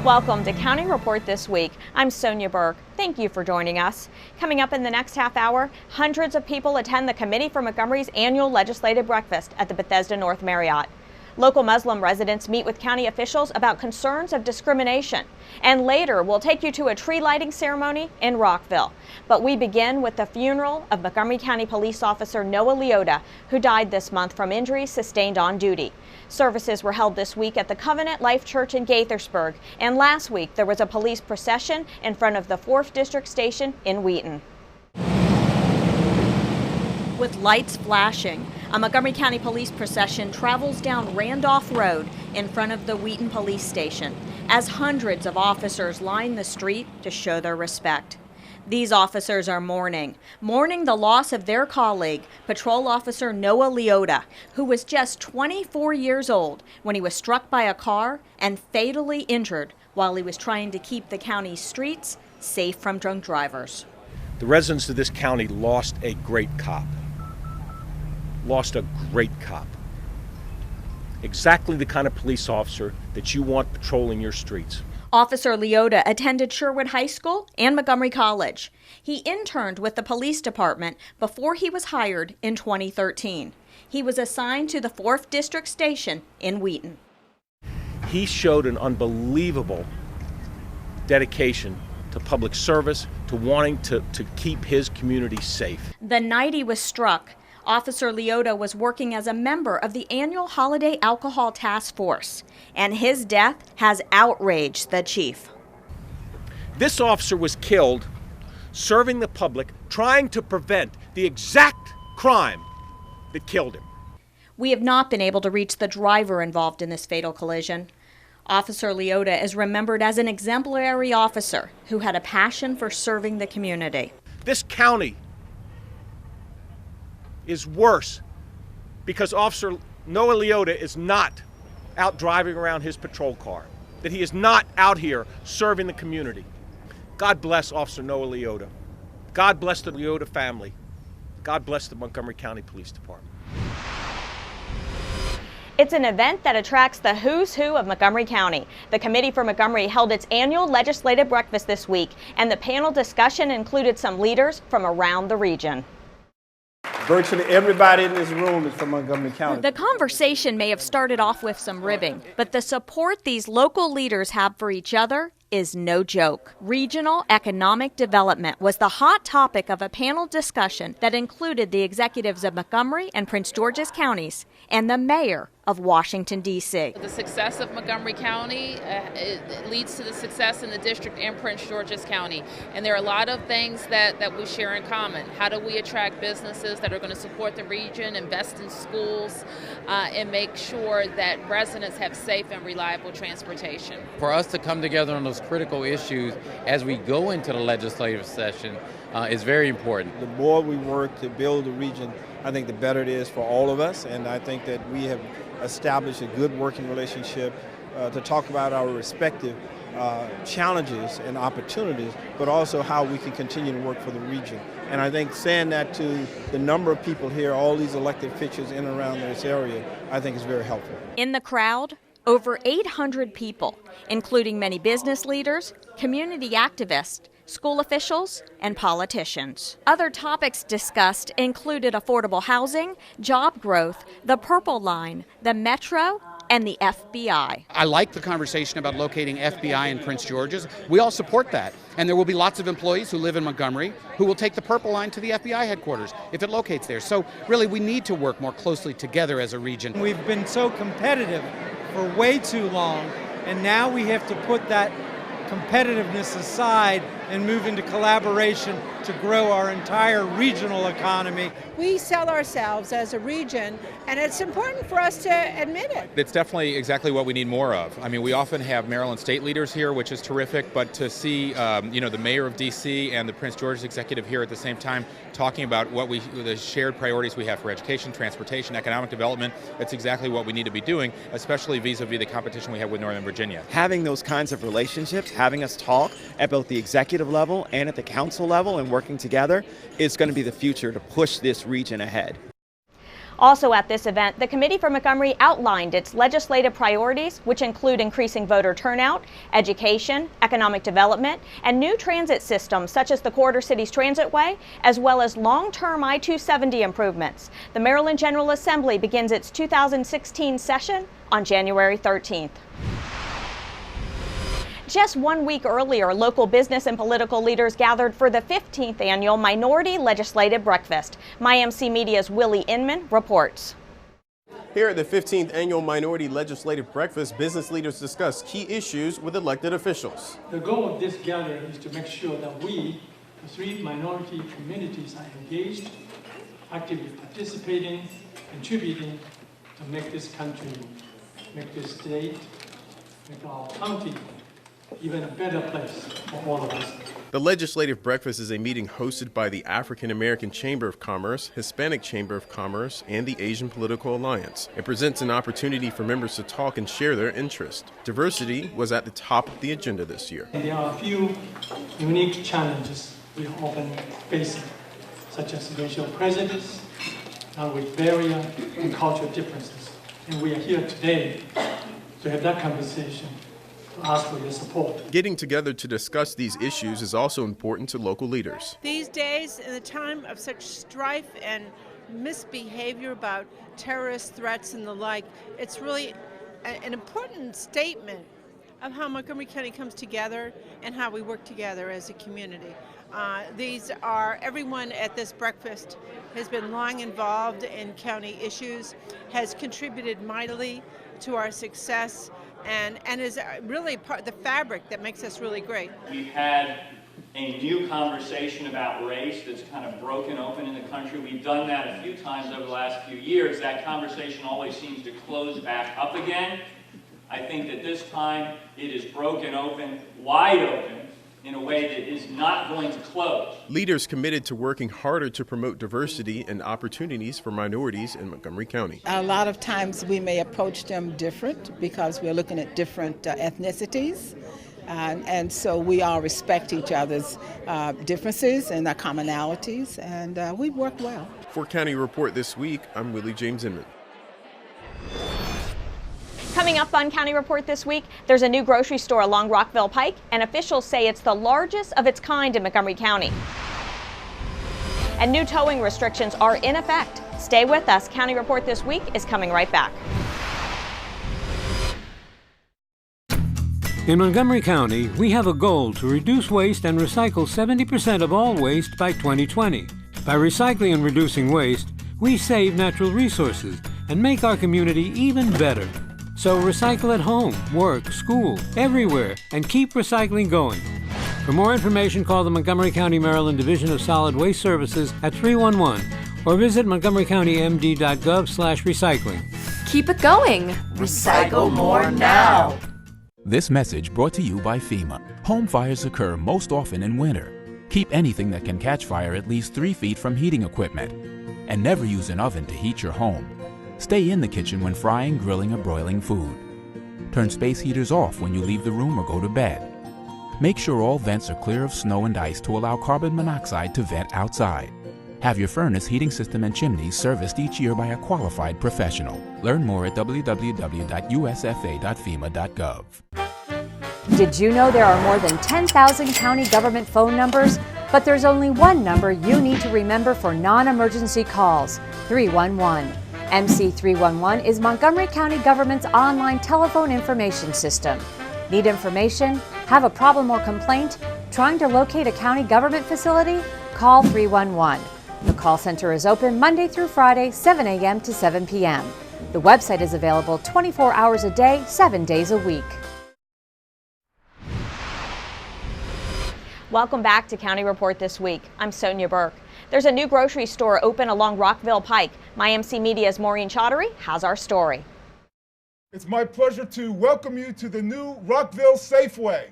Welcome to County Report This Week. I'm Sonia Burke. Thank you for joining us. Coming up in the next half hour, hundreds of people attend the Committee for Montgomery's annual legislative breakfast at the Bethesda North Marriott. Local Muslim residents meet with county officials about concerns of discrimination. And later, we'll take you to a tree lighting ceremony in Rockville. But we begin with the funeral of Montgomery County Police Officer Noah Liotta, who died this month from injuries sustained on duty. Services were held this week at the Covenant Life Church in Gaithersburg, and last week there was a police procession in front of the 4th District Station in Wheaton. With lights flashing, a Montgomery County police procession travels down Randolph Road in front of the Wheaton Police Station as hundreds of officers line the street to show their respect. These officers are mourning the loss of their colleague, Patrol Officer Noah Liotta, who was just 24 years old when he was struck by a car and fatally injured while he was trying to keep the county's streets safe from drunk drivers. The residents of this county lost a great cop. Exactly the kind of police officer that you want patrolling your streets. Officer Liotta attended Sherwood High School and Montgomery College. He interned with the police department before he was hired in 2013. He was assigned to the 4th District Station in Wheaton. He showed an unbelievable dedication to public service, to wanting to keep his community safe. The night he was struck, Officer Liotta was working as a member of the annual Holiday Alcohol Task Force, and his death has outraged the chief. This officer was killed serving the public, trying to prevent the exact crime that killed him. We have not been able to reach the driver involved in this fatal collision. Officer Liotta is remembered as an exemplary officer who had a passion for serving the community. This county is worse because Officer Noah Liotta is not out driving around his patrol car, that he is not out here serving the community. God bless Officer Noah Liotta. God bless the Liotta family. God bless the Montgomery County Police Department. It's an event that attracts the who's who of Montgomery County. The Committee for Montgomery held its annual legislative breakfast this week, and the panel discussion included some leaders from around the region. Virtually everybody in this room is from Montgomery County. The conversation may have started off with some ribbing, but the support these local leaders have for each other is no joke. Regional economic development was the hot topic of a panel discussion that included the executives of Montgomery and Prince George's counties and the mayor of Washington, D.C. The success of Montgomery County it leads to the success in the district and Prince George's County. And there are a lot of things that we share in common. How do we attract businesses that are going to support the region, invest in schools, and make sure that residents have safe and reliable transportation? For us to come together on those critical issues as we go into the legislative session is very important. The more we work to build the region, I think the better it is for all of us, and I think that we have established a good working relationship to talk about our respective challenges and opportunities, but also how we can continue to work for the region. And I think saying that to the number of people here, all these elected officials in and around this area, I think is very helpful. In the crowd, over 800 people, including many business leaders, community activists, school officials, and politicians. Other topics discussed included affordable housing, job growth, the Purple Line, the Metro, and the FBI. I like the conversation about locating FBI in Prince George's. We all support that. And there will be lots of employees who live in Montgomery who will take the Purple Line to the FBI headquarters if it locates there. So really we need to work more closely together as a region. We've been so competitive for way too long, and now we have to put that competitiveness aside and move into collaboration to grow our entire regional economy. We sell ourselves as a region, and it's important for us to admit it. It's definitely exactly what we need more of. I mean, we often have Maryland state leaders here, which is terrific, but to see the mayor of D.C. and the Prince George's executive here at the same time talking about the shared priorities we have for education, transportation, economic development, that's exactly what we need to be doing, especially vis-a-vis the competition we have with Northern Virginia. Having those kinds of relationships, having us talk at both the executive level and at the council level and working together is going to be the future to push this region ahead. Also at this event, the Committee for Montgomery outlined its legislative priorities, which include increasing voter turnout, education, economic development, and new transit systems such as the Quarter Cities Transitway, as well as long-term I-270 improvements. The Maryland General Assembly begins its 2016 session on January 13th. Just 1 week earlier, local business and political leaders gathered for the 15th annual Minority Legislative Breakfast. MyMC Media's Willie Inman reports. Here at the 15th annual Minority Legislative Breakfast, business leaders discuss key issues with elected officials. The goal of this gathering is to make sure that we, the three minority communities, are engaged, actively participating, contributing to make this country, make this state, make our county even a better place for all of us. The Legislative Breakfast is a meeting hosted by the African American Chamber of Commerce, Hispanic Chamber of Commerce, and the Asian Political Alliance. It presents an opportunity for members to talk and share their interest. Diversity was at the top of the agenda this year. And there are a few unique challenges we are often facing, such as racial prejudice, language barrier, and cultural differences. And we are here today to have that conversation, to ask for your support. Getting together to discuss these issues is also important to local leaders. These days, in a time of such strife and misbehavior about terrorist threats and the like, it's really an important statement of how Montgomery County comes together and how we work together as a community. Everyone at this breakfast has been long involved in county issues, has contributed mightily to our success, and is really part of the fabric that makes us really great. We've had a new conversation about race that's kind of broken open in the country. We've done that a few times over the last few years. That conversation always seems to close back up again. I think that this time it is broken open, wide open, in a way that is not going to close. Leaders committed to working harder to promote diversity and opportunities for minorities in Montgomery County. A lot of times we may approach them different because we're looking at different ethnicities. And so we all respect each other's differences and our commonalities, and we work well. For County Report this week, I'm Willie James Inman. Coming up on County Report this week, there's a new grocery store along Rockville Pike, and officials say it's the largest of its kind in Montgomery County. And new towing restrictions are in effect. Stay with us. County Report this week is coming right back. In Montgomery County, we have a goal to reduce waste and recycle 70% of all waste by 2020. By recycling and reducing waste, we save natural resources and make our community even better. So recycle at home, work, school, everywhere, and keep recycling going. For more information, call the Montgomery County, Maryland Division of Solid Waste Services at 311 or visit montgomerycountymd.gov/recycling. Keep it going. Recycle more now. This message brought to you by FEMA. Home fires occur most often in winter. Keep anything that can catch fire at least 3 feet from heating equipment. And never use an oven to heat your home. Stay in the kitchen when frying, grilling, or broiling food. Turn space heaters off when you leave the room or go to bed. Make sure all vents are clear of snow and ice to allow carbon monoxide to vent outside. Have your furnace, heating system, and chimneys serviced each year by a qualified professional. Learn more at www.usfa.fema.gov. Did you know there are more than 10,000 county government phone numbers? But there's only one number you need to remember for non-emergency calls, 311. MC311 is Montgomery County government's online telephone information system. Need information? Have a problem or complaint? Trying to locate a county government facility? Call 311. The call center is open Monday through Friday, 7 a.m. to 7 p.m. The website is available 24 hours a day, 7 days a week. Welcome back to County Report this week. I'm Sonia Burke. There's a new grocery store open along Rockville Pike. MyMC Media's Maureen Chaudhary has our story. It's my pleasure to welcome you to the new Rockville Safeway.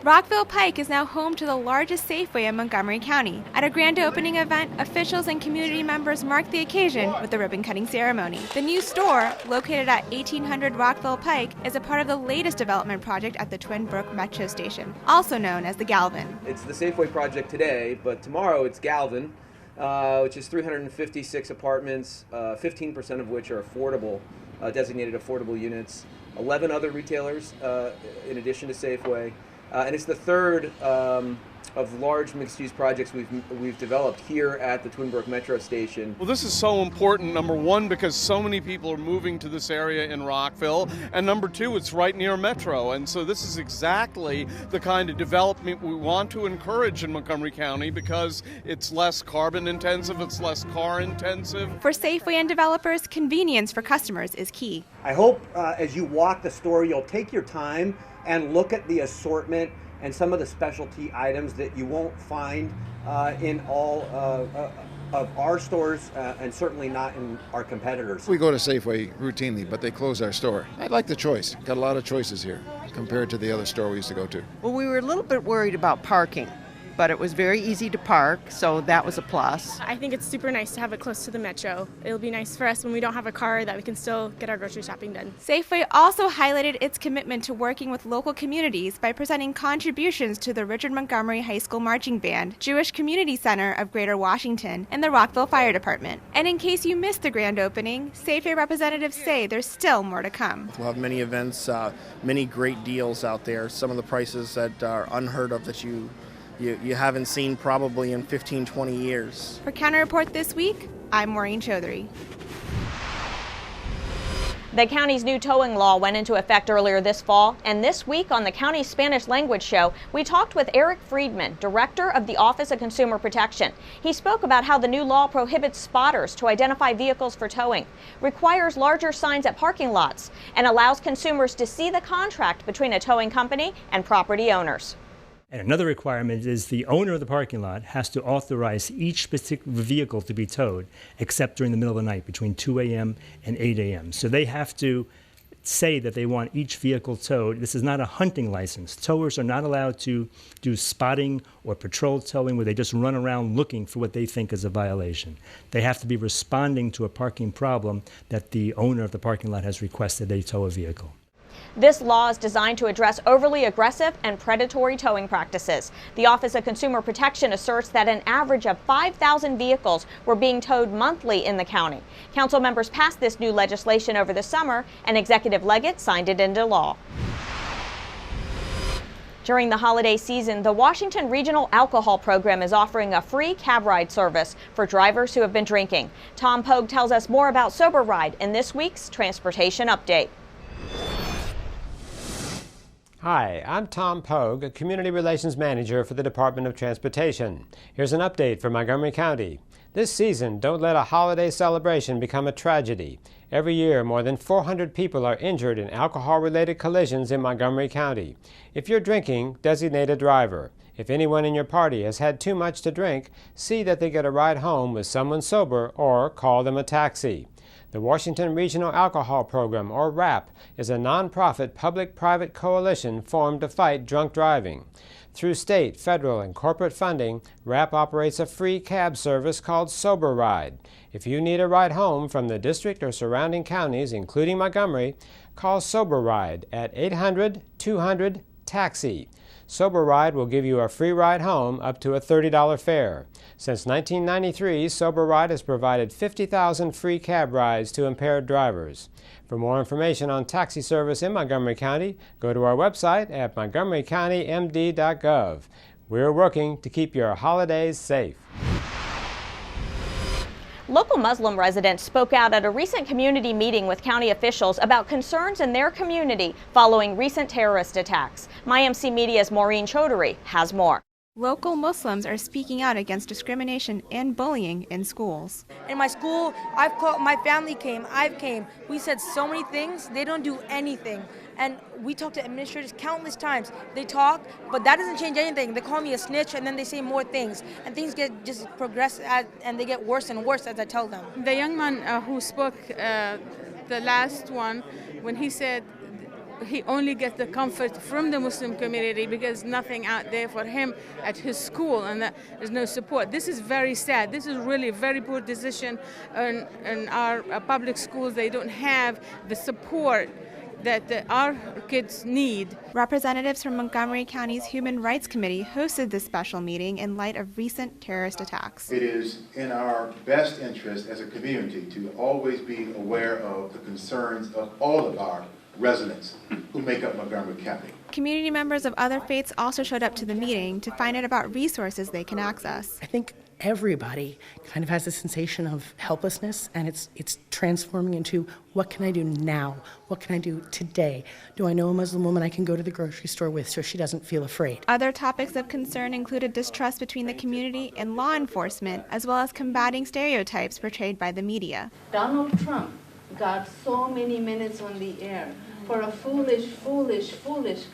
Rockville Pike is now home to the largest Safeway in Montgomery County. At a grand opening event, officials and community members marked the occasion with a ribbon-cutting ceremony. The new store, located at 1800 Rockville Pike, is a part of the latest development project at the Twin Brook Metro Station, also known as the Galvin. It's the Safeway project today, but tomorrow it's Galvin. which is 356 apartments, 15% of which are affordable, designated affordable units, 11 other retailers in addition to Safeway, and it's the third of large mixed-use projects we've developed here at the Twin Brook Metro Station. Well, this is so important, number one, because so many people are moving to this area in Rockville, and number two, it's right near Metro, and so this is exactly the kind of development we want to encourage in Montgomery County because it's less carbon intensive, it's less car intensive. For Safeway and developers, convenience for customers is key. I hope as you walk the store, you'll take your time and look at the assortment and some of the specialty items that you won't find in all of our stores and certainly not in our competitors. We go to Safeway routinely, but they close our store. I like the choice. Got a lot of choices here compared to the other store we used to go to. Well, we were a little bit worried about parking, but it was very easy to park, so that was a plus. I think it's super nice to have it close to the metro. It'll be nice for us when we don't have a car that we can still get our grocery shopping done. Safeway also highlighted its commitment to working with local communities by presenting contributions to the Richard Montgomery High School Marching Band, Jewish Community Center of Greater Washington, and the Rockville Fire Department. And in case you missed the grand opening, Safeway representatives say there's still more to come. We'll have many events, many great deals out there, some of the prices that are unheard of that you haven't seen probably in 15, 20 years. For Counter Report this week, I'm Maureen Chaudhary. The county's new towing law went into effect earlier this fall, and this week on the county's Spanish language show, we talked with Eric Friedman, director of the Office of Consumer Protection. He spoke about how the new law prohibits spotters to identify vehicles for towing, requires larger signs at parking lots, and allows consumers to see the contract between a towing company and property owners. And another requirement is the owner of the parking lot has to authorize each particular vehicle to be towed, except during the middle of the night between 2 a.m. and 8 a.m. So they have to say that they want each vehicle towed. This is not a hunting license. Towers are not allowed to do spotting or patrol towing where they just run around looking for what they think is a violation. They have to be responding to a parking problem that the owner of the parking lot has requested they tow a vehicle. This law is designed to address overly aggressive and predatory towing practices. The Office of Consumer Protection asserts that an average of 5,000 vehicles were being towed monthly in the county. Council members passed this new legislation over the summer, and Executive Leggett signed it into law. During the holiday season, the Washington Regional Alcohol Program is offering a free cab ride service for drivers who have been drinking. Tom Pogue tells us more about Sober Ride in this week's Transportation Update. Hi, I'm Tom Pogue, a Community Relations Manager for the Department of Transportation. Here's an update for Montgomery County. This season, don't let a holiday celebration become a tragedy. Every year, more than 400 people are injured in alcohol-related collisions in Montgomery County. If you're drinking, designate a driver. If anyone in your party has had too much to drink, see that they get a ride home with someone sober or call them a taxi. The Washington Regional Alcohol Program, or WRAP, is a nonprofit public-private coalition formed to fight drunk driving. Through state, federal, and corporate funding, WRAP operates a free cab service called Sober Ride. If you need a ride home from the district or surrounding counties, including Montgomery, call Sober Ride at 800-200-TAXI. Sober Ride will give you a free ride home up to a $30 fare. Since 1993, Sober Ride has provided 50,000 free cab rides to impaired drivers. For more information on taxi service in Montgomery County, go to our website at montgomerycountymd.gov. We're working to keep your holidays safe. Local Muslim residents spoke out at a recent community meeting with county officials about concerns in their community following recent terrorist attacks. MyMC Media's Maureen Chaudhary has more. Local Muslims are speaking out against discrimination and bullying in schools. In my school, my family came, I've came. We said so many things, they don't do anything. And we talked to administrators countless times. They talk, but that doesn't change anything. They call me a snitch and then they say more things. And things just progress and they get worse and worse as I tell them. The young man who spoke, the last one, when he said he only gets the comfort from the Muslim community because nothing out there for him at his school and that there's no support. This is very sad. This is really a very poor decision in our public schools. They don't have the support that our kids need. Representatives from Montgomery County's Human Rights Committee hosted this special meeting in light of recent terrorist attacks. It is in our best interest as a community to always be aware of the concerns of all of our residents who make up Montgomery County. Community members of other faiths also showed up to the meeting to find out about resources they can access. I think everybody kind of has a sensation of helplessness, and it's transforming into, what can I do now? What can I do today? Do I know a Muslim woman I can go to the grocery store with so she doesn't feel afraid? Other topics of concern included distrust between the community and law enforcement, as well as combating stereotypes portrayed by the media. Donald Trump got so many minutes on the air for a foolish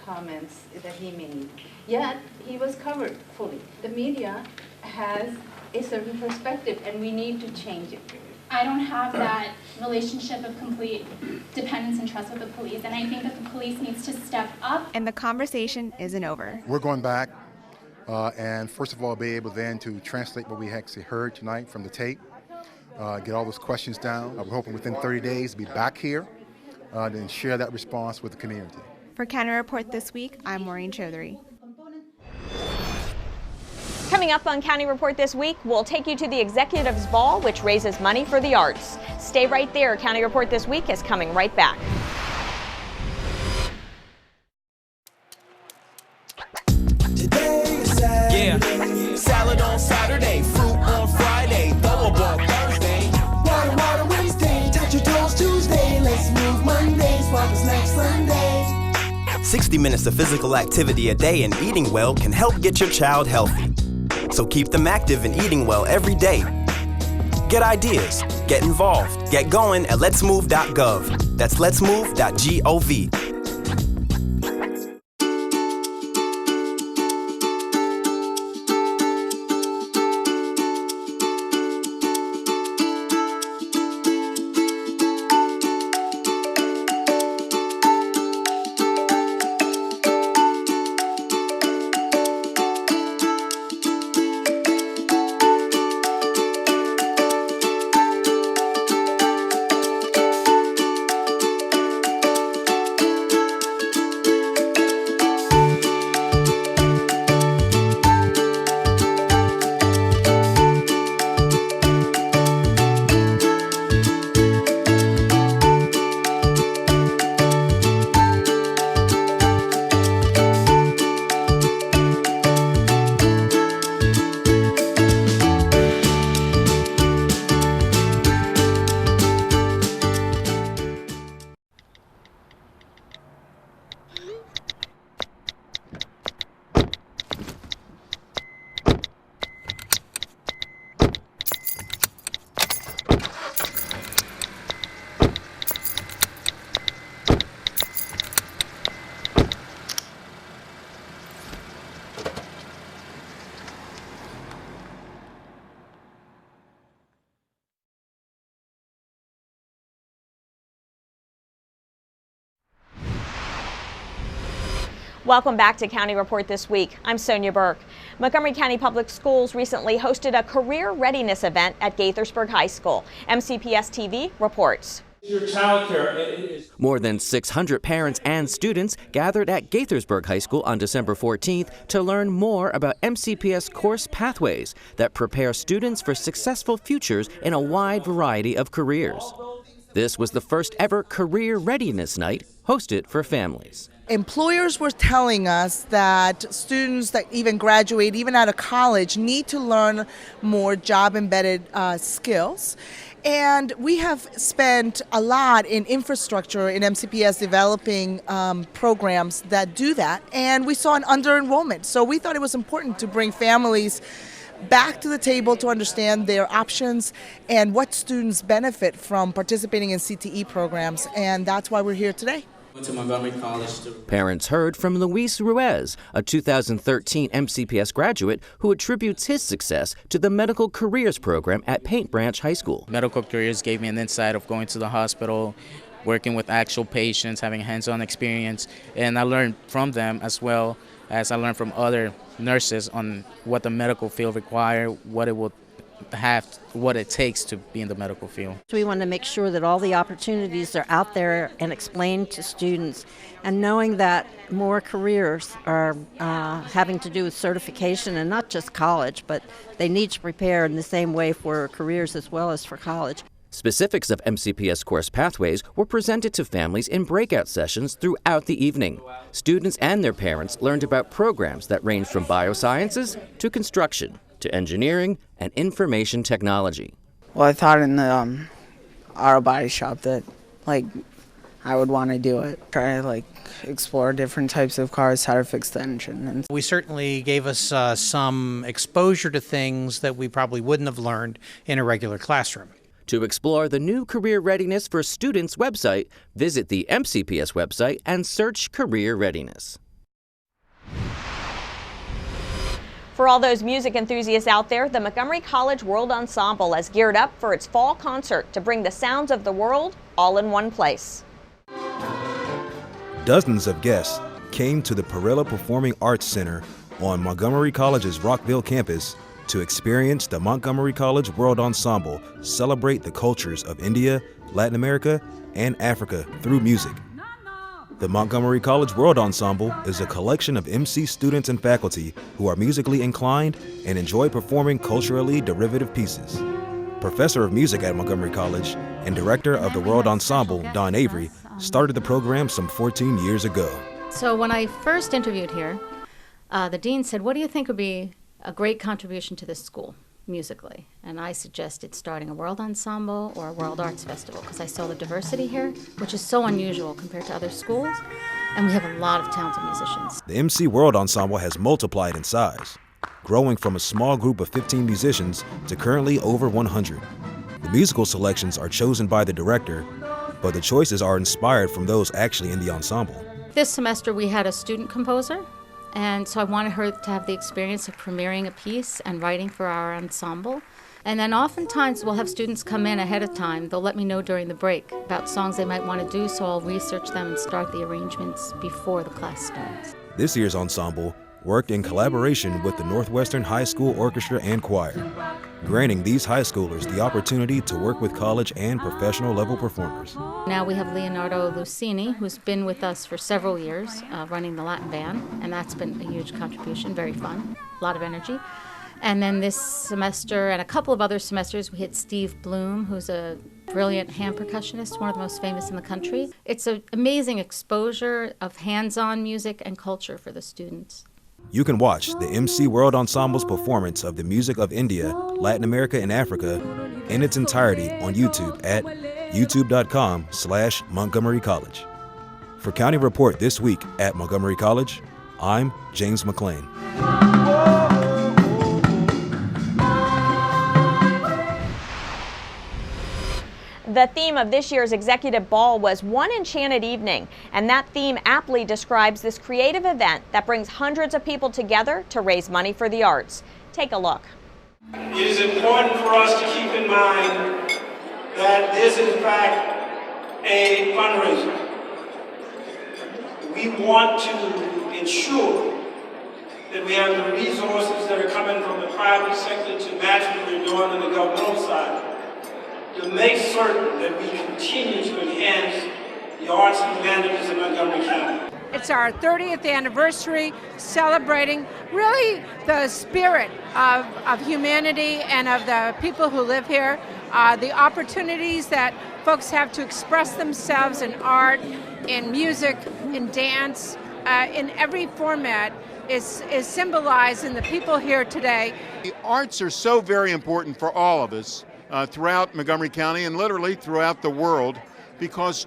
comments that he made. Yet, he was covered fully. The media has a certain perspective, and we need to change it. I don't have that relationship of complete dependence and trust with the police, and I think that the police needs to step up. And the conversation isn't over. We're going back and first of all be able then to translate what we actually heard tonight from the tape, get all those questions down. We're hoping within 30 days to be back here and share that response with the community. For County Report this week, I'm Maureen Chaudhary. Coming up on County Report this week, we'll take you to the Executives Ball, which raises money for the arts. Stay right there. County Report this week is coming right back. Today is Saturday. Salad on Saturday, fruit on Friday, throw a ball Thursday. Water Wednesday, touch your toes Tuesday. Let's move Monday, sparkle snacks Sunday. 60 minutes of physical activity a day and eating well can help get your child healthy. So keep them active and eating well every day. Get ideas, get involved, get going at letsmove.gov. That's letsmove.gov. Welcome back to County Report this week. I'm Sonia Burke. Montgomery County Public Schools recently hosted a career readiness event at Gaithersburg High School. MCPS TV reports. More than 600 parents and students gathered at Gaithersburg High School on December 14th to learn more about MCPS course pathways that prepare students for successful futures in a wide variety of careers. This was the first ever Career Readiness Night hosted for families. Employers were telling us that students that even graduate, even out of college, need to learn more job-embedded skills. And we have spent a lot in infrastructure in MCPS developing programs that do that. And we saw an under-enrollment. So we thought it was important to bring families back to the table to understand their options and what students benefit from participating in CTE programs. And that's why we're here today. To Montgomery College. Parents heard from Luis Ruiz, a 2013 MCPS graduate who attributes his success to the medical careers program at Paint Branch High School. Medical careers gave me an insight of going to the hospital, working with actual patients, having hands-on experience, and I learned from them as well as I learned from other nurses on what the medical field requires, what it will have what it takes to be in the medical field. We want to make sure that all the opportunities are out there and explained to students, and knowing that more careers are having to do with certification, and not just college, but they need to prepare in the same way for careers as well as for college. Specifics of MCPS course pathways were presented to families in breakout sessions throughout the evening. Students and their parents learned about programs that range from biosciences to construction to engineering and information technology. Well, I thought in the auto body shop that, I would want to do it. Try to, explore different types of cars, how to fix the engine. And we certainly gave us some exposure to things that we probably wouldn't have learned in a regular classroom. To explore the new Career Readiness for Students website, visit the MCPS website and search Career Readiness. For all those music enthusiasts out there, the Montgomery College World Ensemble has geared up for its fall concert to bring the sounds of the world all in one place. Dozens of guests came to the Perella Performing Arts Center on Montgomery College's Rockville campus to experience the Montgomery College World Ensemble celebrate the cultures of India, Latin America, and Africa through music. The Montgomery College World Ensemble is a collection of MC students and faculty who are musically inclined and enjoy performing culturally derivative pieces. Professor of music at Montgomery College and director of the World Ensemble, Don Avery, started the program some 14 years ago. So when I first interviewed here, the dean said, what do you think would be a great contribution to this school musically? And I suggested starting a world ensemble or a world arts festival, because I saw the diversity here, which is so unusual compared to other schools, and we have a lot of talented musicians. The MC World Ensemble has multiplied in size, growing from a small group of 15 musicians to currently over 100. The musical selections are chosen by the director, but the choices are inspired from those actually in the ensemble. This semester we had a student composer, and so I wanted her to have the experience of premiering a piece and writing for our ensemble. And then oftentimes we'll have students come in ahead of time. They'll let me know during the break about songs they might want to do, so I'll research them and start the arrangements before the class starts. This year's ensemble worked in collaboration with the Northwestern High School Orchestra and Choir, granting these high schoolers the opportunity to work with college and professional level performers. Now we have Leonardo Lucini, who's been with us for several years, running the Latin band, and that's been a huge contribution, very fun, a lot of energy. And then this semester and a couple of other semesters, we had Steve Bloom, who's a brilliant hand percussionist, one of the most famous in the country. It's an amazing exposure of hands-on music and culture for the students. You can watch the MC World Ensemble's performance of the music of India, Latin America, and Africa in its entirety on YouTube at youtube.com/Montgomery College. For County Report this week at Montgomery College, I'm James McLean. The theme of this year's Executive Ball was One Enchanted Evening, and that theme aptly describes this creative event that brings hundreds of people together to raise money for the arts. Take a look. It is important for us to keep in mind that this is in fact a fundraiser. We want to ensure that we have the resources that are coming from the private sector to match what we're doing on the governmental side, to make certain that we continue to enhance the arts and humanities in Montgomery County. It's our 30th anniversary, celebrating really the spirit of humanity and of the people who live here, the opportunities that folks have to express themselves in art, in music, in dance, in every format is symbolized in the people here today. The arts are so very important for all of us. Throughout Montgomery County and literally throughout the world, because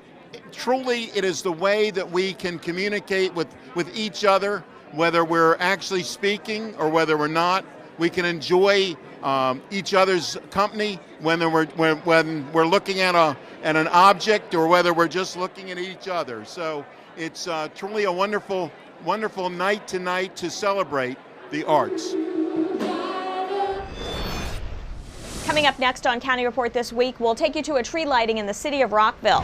truly it is the way that we can communicate with each other, whether we're actually speaking or whether we're not. We can enjoy each other's company when we're looking at an object or whether we're just looking at each other. So it's truly a wonderful night tonight to celebrate the arts. Coming up next on County Report this week, we'll take you to a tree lighting in the city of Rockville.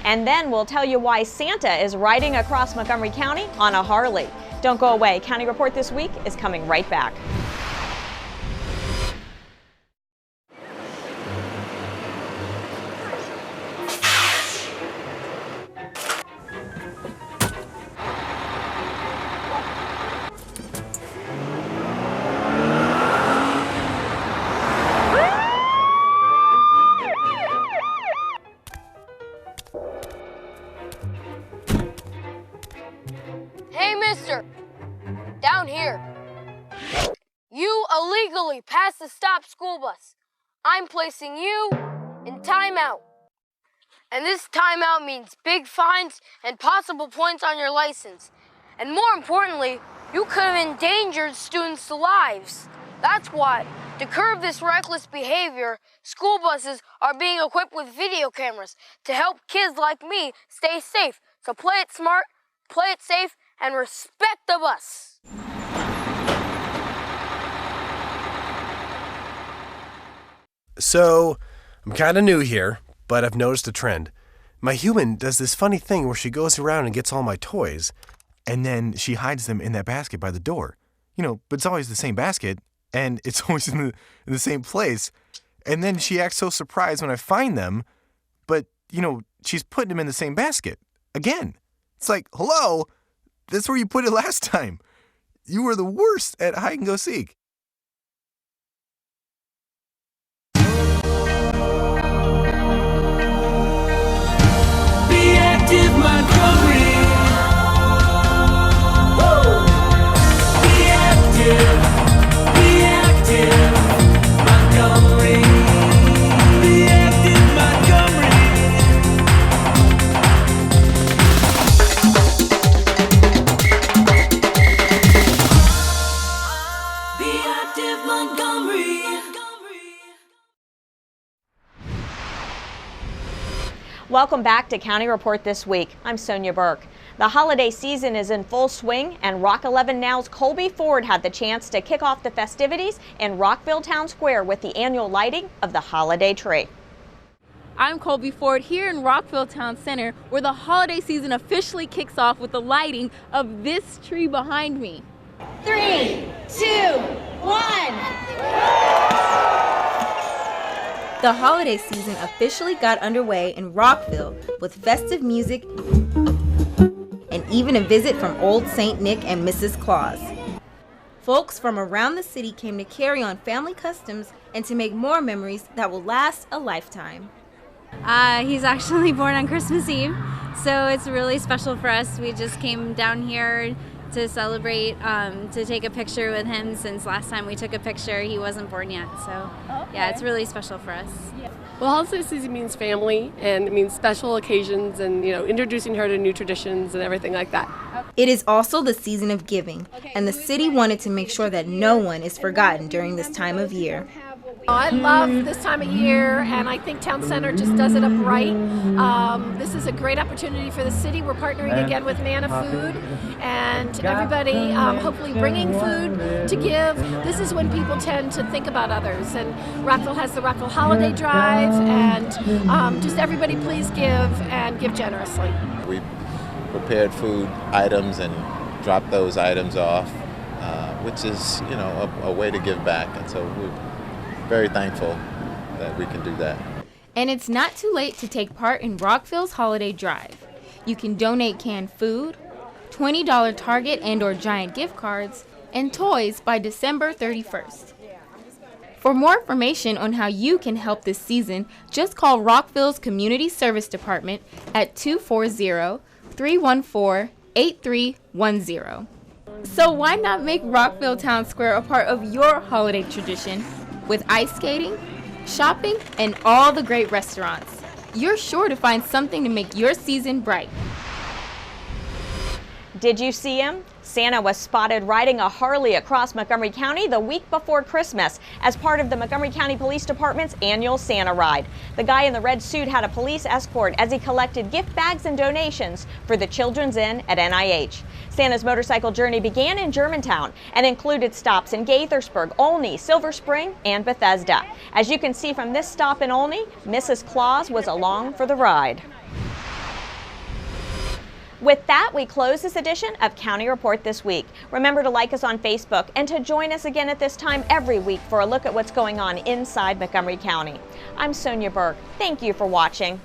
And then we'll tell you why Santa is riding across Montgomery County on a Harley. Don't go away. County Report this week is coming right back. to stop school bus. I'm placing you in timeout. And this timeout means big fines and possible points on your license. And more importantly, you could have endangered students' lives. That's why, to curb this reckless behavior, school buses are being equipped with video cameras to help kids like me stay safe. So play it smart, play it safe, and respect the bus. So, I'm kind of new here, but I've noticed a trend. My human does this funny thing where she goes around and gets all my toys, and then she hides them in that basket by the door. But it's always the same basket, and it's always in the same place. And then she acts so surprised when I find them, but, she's putting them in the same basket. Again. It's like, hello, that's where you put it last time. You were the worst at hide and go seek. Montgomery. Woo! Be active, Montgomery. Be active, Montgomery. Be active, Montgomery. Welcome back to County Report This Week. I'm Sonia Burke. The holiday season is in full swing, and Rock 11 Now's Colby Ford had the chance to kick off the festivities in Rockville Town Square with the annual lighting of the holiday tree. I'm Colby Ford here in Rockville Town Center, where the holiday season officially kicks off with the lighting of this tree behind me. 3, 2, 1. The holiday season officially got underway in Rockville with festive music and even a visit from Old St. Nick and Mrs. Claus. Folks from around the city came to carry on family customs and to make more memories that will last a lifetime. He's actually born on Christmas Eve, so it's really special for us. We just came down here to celebrate, to take a picture with him, since last time we took a picture he wasn't born yet, so yeah, it's really special for us. Well, holiday season means family, and it means special occasions, and introducing her to new traditions and everything like that. It is also the season of giving, and the city wanted to make sure that no one is forgotten during this time of year. I love this time of year, and I think Town Center just does it up right. This is a great opportunity for the city. We're partnering again with Manna Food, and everybody hopefully bringing food to give. This is when people tend to think about others, and Rockville has the Rockville Holiday Drive, and just everybody please give, and give generously. We prepared food items and dropped those items off, which is, a way to give back, and so we're very thankful that we can do that. And it's not too late to take part in Rockville's Holiday Drive. You can donate canned food, $20 Target and/or Giant gift cards, and toys by December 31st. For more information on how you can help this season, just call Rockville's Community Service Department at 240-314-8310. So why not make Rockville Town Square a part of your holiday tradition? With ice skating, shopping, and all the great restaurants, you're sure to find something to make your season bright. Did you see him? Santa was spotted riding a Harley across Montgomery County the week before Christmas as part of the Montgomery County Police Department's annual Santa ride. The guy in the red suit had a police escort as he collected gift bags and donations for the Children's Inn at NIH. Santa's motorcycle journey began in Germantown and included stops in Gaithersburg, Olney, Silver Spring, and Bethesda. As you can see from this stop in Olney, Mrs. Claus was along for the ride. With that, we close this edition of County Report This Week. Remember to like us on Facebook and to join us again at this time every week for a look at what's going on inside Montgomery County. I'm Sonia Burke. Thank you for watching.